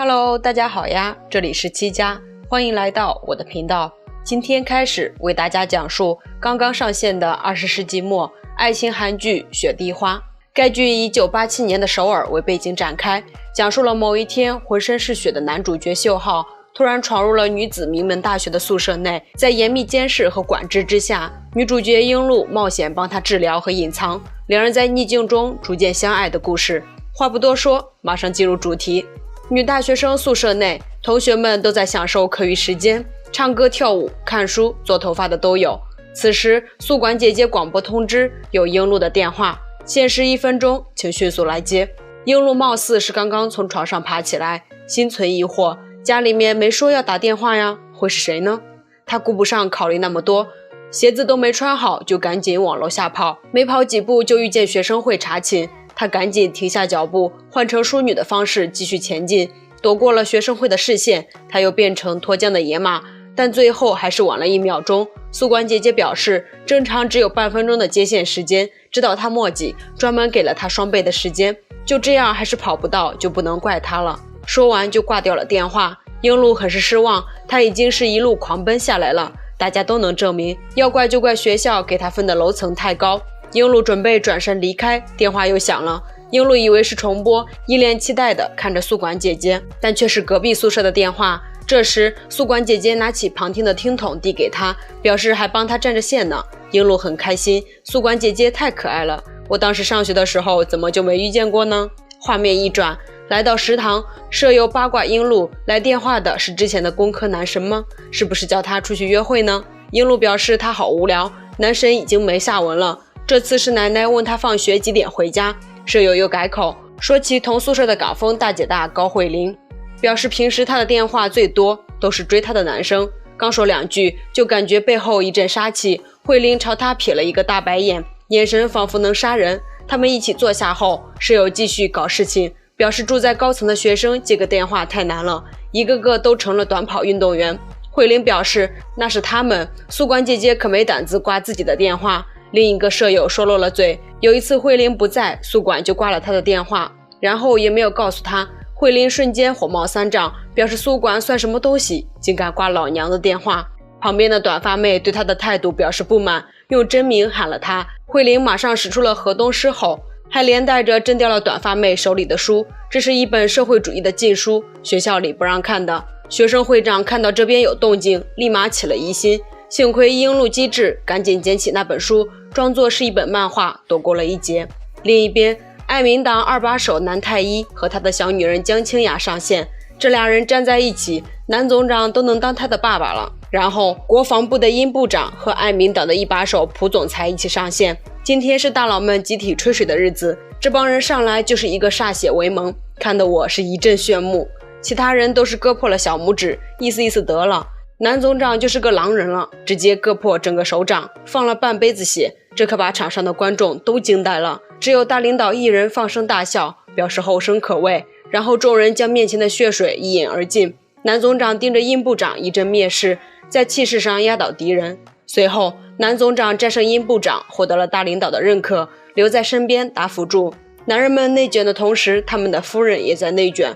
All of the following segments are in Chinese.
Hello， 大家好呀，这里是七家，欢迎来到我的频道。今天开始为大家讲述刚刚上线的20世纪末爱情韩剧《雪地花》。该剧以1987年的首尔为背景展开，讲述了某一天浑身是血的男主角秀浩突然闯入了女子名门大学的宿舍内，在严密监视和管制之下，女主角英露冒险帮他治疗和隐藏，两人在逆境中逐渐相爱的故事。话不多说，马上进入主题。女大学生宿舍内，同学们都在享受课余时间，唱歌跳舞、看书、做头发的都有。此时宿管姐姐广播通知有英露的电话，限时1分钟，请迅速来接。英露貌似是刚刚从床上爬起来，心存疑惑，家里面没说要打电话呀，会是谁呢？她顾不上考虑那么多，鞋子都没穿好就赶紧往楼下跑，没跑几步就遇见学生会查寝，她赶紧停下脚步，换成淑女的方式继续前进，躲过了学生会的视线，她又变成脱缰的野马，但最后还是晚了1秒钟。宿管姐姐表示，正常只有半分钟的接线时间，知道她墨迹，专门给了她双倍的时间，就这样还是跑不到，就不能怪她了。说完就挂掉了电话。英露很是失望，她已经是一路狂奔下来了，大家都能证明，要怪就怪学校给她分的楼层太高。英露准备转身离开，电话又响了。英露以为是重播，一脸期待地看着宿管姐姐，但却是隔壁宿舍的电话。这时宿管姐姐拿起旁听的听筒递给她，表示还帮她占着线呢。英露很开心，宿管姐姐太可爱了，我当时上学的时候怎么就没遇见过呢？画面一转，来到食堂，舍友八卦英露，来电话的是之前的工科男神吗？是不是叫她出去约会呢？英露表示她好无聊，男神已经没下文了。这次是奶奶问她放学几点回家，舍友又改口说起同宿舍的港风大姐大高慧玲，表示平时她的电话最多都是追她的男生，刚说2句就感觉背后一阵杀气，慧玲朝她瞥了一个大白眼，眼神仿佛能杀人。他们一起坐下后，舍友继续搞事情，表示住在高层的学生接个电话太难了，一个个都成了短跑运动员。慧玲表示那是他们，宿管姐姐可没胆子挂自己的电话。另一个舍友说漏了嘴，有一次慧玲不在，宿管就挂了她的电话，然后也没有告诉她。慧玲瞬间火冒三丈，表示宿管算什么东西，竟敢挂老娘的电话。旁边的短发妹对她的态度表示不满，用真名喊了她。慧玲马上使出了河东狮吼，还连带着震掉了短发妹手里的书，这是一本社会主义的禁书，学校里不让看的。学生会长看到这边有动静，立马起了疑心，幸亏英露机智，赶紧捡起那本书，装作是一本漫画，躲过了一劫。另一边，爱民党2把手南太一和他的小女人江清雅上线，这俩人站在一起，南总长都能当他的爸爸了。然后国防部的殷部长和爱民党的1把手蒲总裁一起上线。今天是大佬们集体吹水的日子，这帮人上来就是一个歃血为盟，看得我是一阵炫目。其他人都是割破了小拇指，意思意思得了。南总长就是个狼人了，直接割破整个手掌，放了半杯子血，这可把场上的观众都惊呆了。只有大领导一人放声大笑，表示后生可畏。然后众人将面前的血水一饮而尽。南总长盯着殷部长一阵蔑视，在气势上压倒敌人。随后南总长战胜殷部长，获得了大领导的认可，留在身边打辅助。男人们内卷的同时，他们的夫人也在内卷。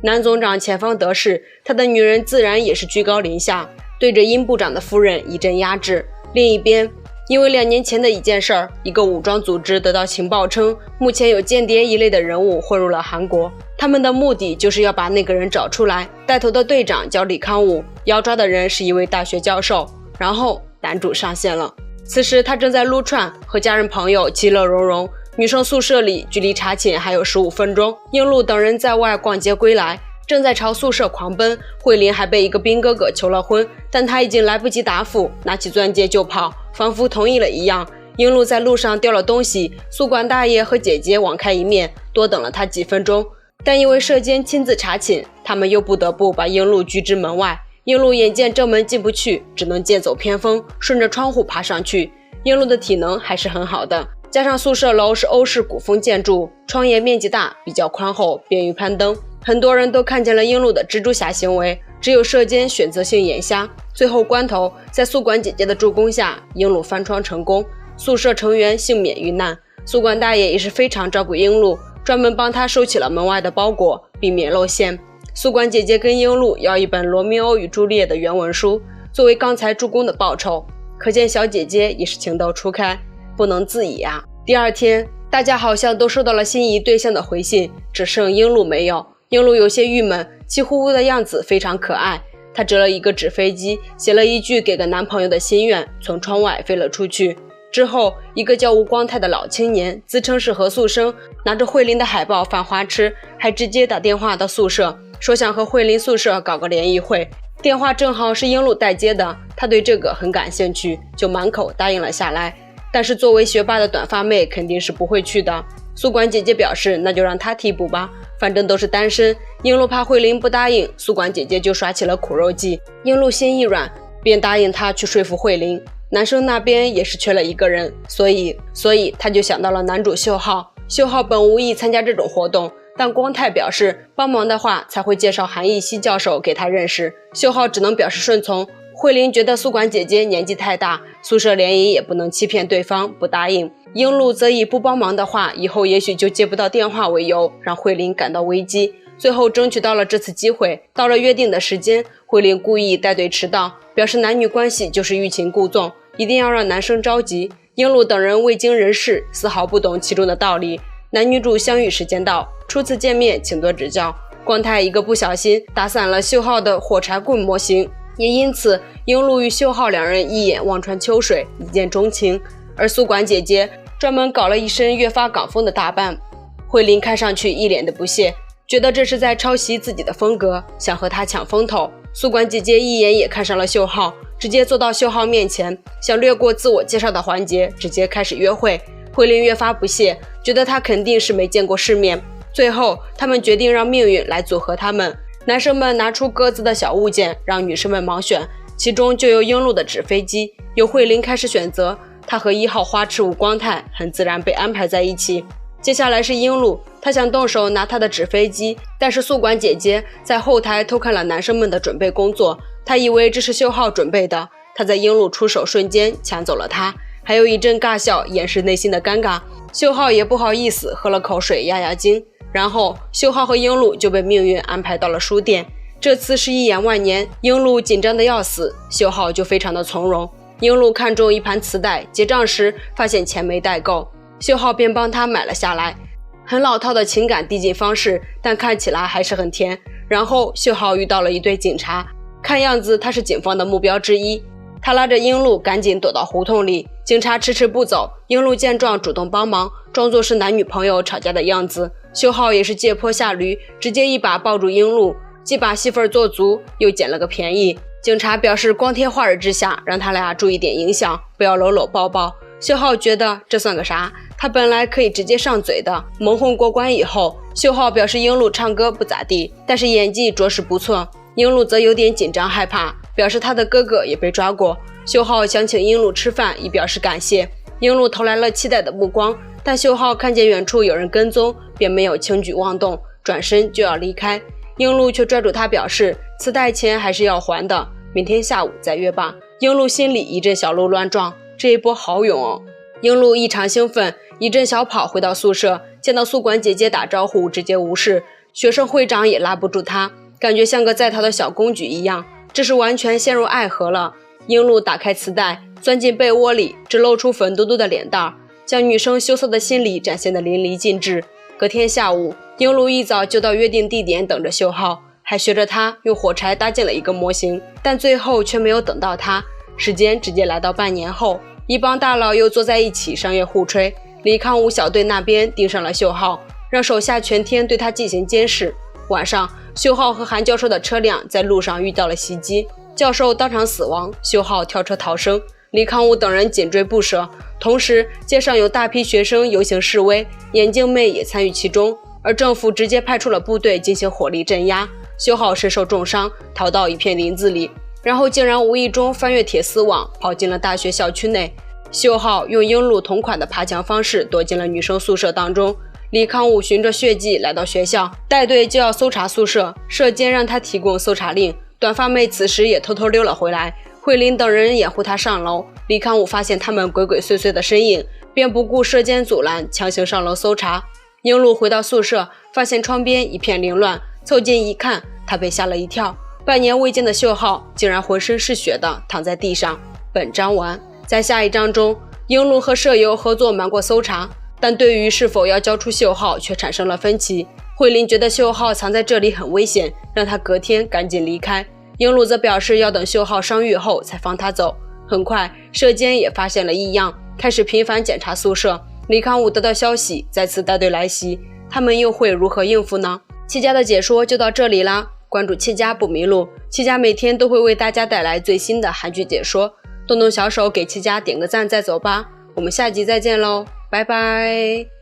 南总长前方得势，他的女人自然也是居高临下，对着殷部长的夫人一阵压制。另一边，因为2年前的一件事儿，一个武装组织得到情报称，目前有间谍一类的人物混入了韩国，他们的目的就是要把那个人找出来。带头的队长叫李康武，要抓的人是一位大学教授。然后男主上线了，此时他正在撸串，和家人朋友其乐融融。女生宿舍里距离查寝还有15分钟，英露等人在外逛街归来，正在朝宿舍狂奔。慧玲还被一个兵哥哥求了婚，但他已经来不及答复，拿起钻戒就跑，仿佛同意了一样。英露在路上掉了东西，宿管大爷和姐姐网开一面，多等了他几分钟，但因为舍监亲自查寝，他们又不得不把英露拒之门外。英露眼见正门进不去，只能剑走偏锋，顺着窗户爬上去。英露的体能还是很好的，加上宿舍楼是欧式古风建筑，窗沿面积大，比较宽厚，便于攀登。很多人都看见了英露的蜘蛛侠行为，只有舍监选择性眼瞎。最后关头，在宿管姐姐的助攻下，英露翻窗成功，宿舍成员幸免于难。宿管大爷也是非常照顾英露，专门帮她收起了门外的包裹，避免露馅。宿管姐姐跟樱露要一本《罗密欧与朱丽叶》的原文书，作为刚才助攻的报酬，可见小姐姐也是情窦初开，不能自已啊。第二天，大家好像都收到了心仪对象的回信，只剩樱露没有。樱露有些郁闷，气呼呼的样子非常可爱。她折了一个纸飞机，写了一句给个男朋友的心愿，从窗外飞了出去。之后，一个叫吴光泰的老青年自称是何素生，拿着慧琳的海报犯花痴，还直接打电话到宿舍，说想和慧琳宿舍搞个联谊会。电话正好是樱露代接的，他对这个很感兴趣，就满口答应了下来。但是作为学霸的短发妹肯定是不会去的。宿管姐姐表示，那就让她替补吧，反正都是单身。樱露怕慧琳不答应，宿管姐姐就耍起了苦肉计。樱露心一软，便答应她去说服慧琳。男生那边也是缺了一个人，所以他就想到了男主秀浩。秀浩本无意参加这种活动，但光泰表示帮忙的话才会介绍韩义熙教授给他认识。秀浩只能表示顺从。慧琳觉得宿管姐姐年纪太大，宿舍联谊也不能欺骗对方，不答应。樱露则以不帮忙的话，以后也许就接不到电话为由，让慧琳感到危机。最后争取到了这次机会，到了约定的时间，慧琳故意带队迟到，表示男女关系就是欲擒故纵，一定要让男生着急。樱露等人未经人事，丝毫不懂其中的道理。男女主相遇时间到，初次见面请多指教。光泰一个不小心打散了秀浩的火柴棍模型，也因此樱露与秀浩两人一眼望穿秋水，一见钟情。而宿管姐姐专门搞了一身越发港风的打扮，慧琳看上去一脸的不屑，觉得这是在抄袭自己的风格，想和他抢风头。宿管姐姐一眼也看上了秀浩，直接坐到秀浩面前，想略过自我介绍的环节，直接开始约会。慧琳越发不屑，觉得他肯定是没见过世面。最后他们决定让命运来组合他们，男生们拿出各自的小物件，让女生们盲选，其中就有樱露的纸飞机。由慧琳开始选择，她和1号花痴吴光泰很自然被安排在一起。接下来是樱露，她想动手拿她的纸飞机，但是宿管姐姐在后台偷看了男生们的准备工作，她以为这是秀浩准备的，她在樱露出手瞬间抢走了她，还有一阵尬笑掩饰内心的尴尬。秀浩也不好意思，喝了口水压压惊。然后秀浩和樱露就被命运安排到了书店，这次是一眼万年。樱露紧张的要死，秀浩就非常的从容。樱露看中一盘磁带，结账时发现钱没带够，秀浩便帮他买了下来。很老套的情感递进方式，但看起来还是很甜。然后秀浩遇到了一队警察，看样子他是警方的目标之一。他拉着樱露赶紧躲到胡同里，警察迟迟不走，樱露见状主动帮忙，装作是男女朋友吵架的样子。秀浩也是借坡下驴，直接一把抱住樱露，既把戏份做足，又捡了个便宜。警察表示光天化日之下，让他俩注意点影响，不要搂搂抱抱。秀浩觉得这算个啥，他本来可以直接上嘴的。蒙混过关以后，秀浩表示樱露唱歌不咋地，但是演技着实不错。樱露则有点紧张害怕，表示他的哥哥也被抓过。秀浩想请樱露吃饭以表示感谢，樱露投来了期待的目光，但秀浩看见远处有人跟踪，便没有轻举妄动，转身就要离开。樱露却拽住他表示，磁带钱还是要还的，明天下午再约吧。樱露心里一阵小鹿乱撞，这一波好勇哦。樱露异常兴奋，一阵小跑回到宿舍，见到宿管姐姐打招呼直接无视，学生会长也拉不住她，感觉像个在逃的小公举一样，这是完全陷入爱河了。樱露打开磁带，钻进被窝里，只露出粉嘟嘟的脸蛋，将女生羞涩的心理展现得淋漓尽致。隔天下午，樱露一早就到约定地点等着秀浩，还学着他用火柴搭建了一个模型，但最后却没有等到他。时间直接来到半年后，一帮大佬又坐在一起商业互吹。李康武小队那边盯上了秀浩，让手下全天对他进行监视。晚上，秀浩和韩教授的车辆在路上遇到了袭击，教授当场死亡，秀浩跳车逃生，李康武等人紧追不舍。同时，街上有大批学生游行示威，眼镜妹也参与其中，而政府直接派出了部队进行火力镇压。秀浩身受重伤，逃到一片林子里，然后竟然无意中翻越铁丝网，跑进了大学校区内。秀浩用樱露同款的爬墙方式躲进了女生宿舍当中。李康武循着血迹来到学校，带队就要搜查宿舍，舍监让他提供搜查令。短发妹此时也偷偷溜了回来，慧琳等人掩护他上楼。李康武发现他们鬼鬼祟祟的身影，便不顾舍监阻拦，强行上楼搜查。樱露回到宿舍，发现窗边一片凌乱，凑近一看，他被吓了一跳，半年未见的秀浩竟然浑身是血的躺在地上。本章完。在下一章中，英路和舍友合作瞒过搜查，但对于是否要交出秀浩却产生了分歧。慧琳觉得秀浩藏在这里很危险，让他隔天赶紧离开。英路则表示要等秀浩伤愈后才放他走。很快，舍监也发现了异样，开始频繁检查宿舍。李康武得到消息，再次带队来袭，他们又会如何应付呢？七家的解说就到这里啦，关注七家不迷路，七家每天都会为大家带来最新的韩剧解说。动动小手给七家点个赞再走吧，我们下集再见喽，拜拜。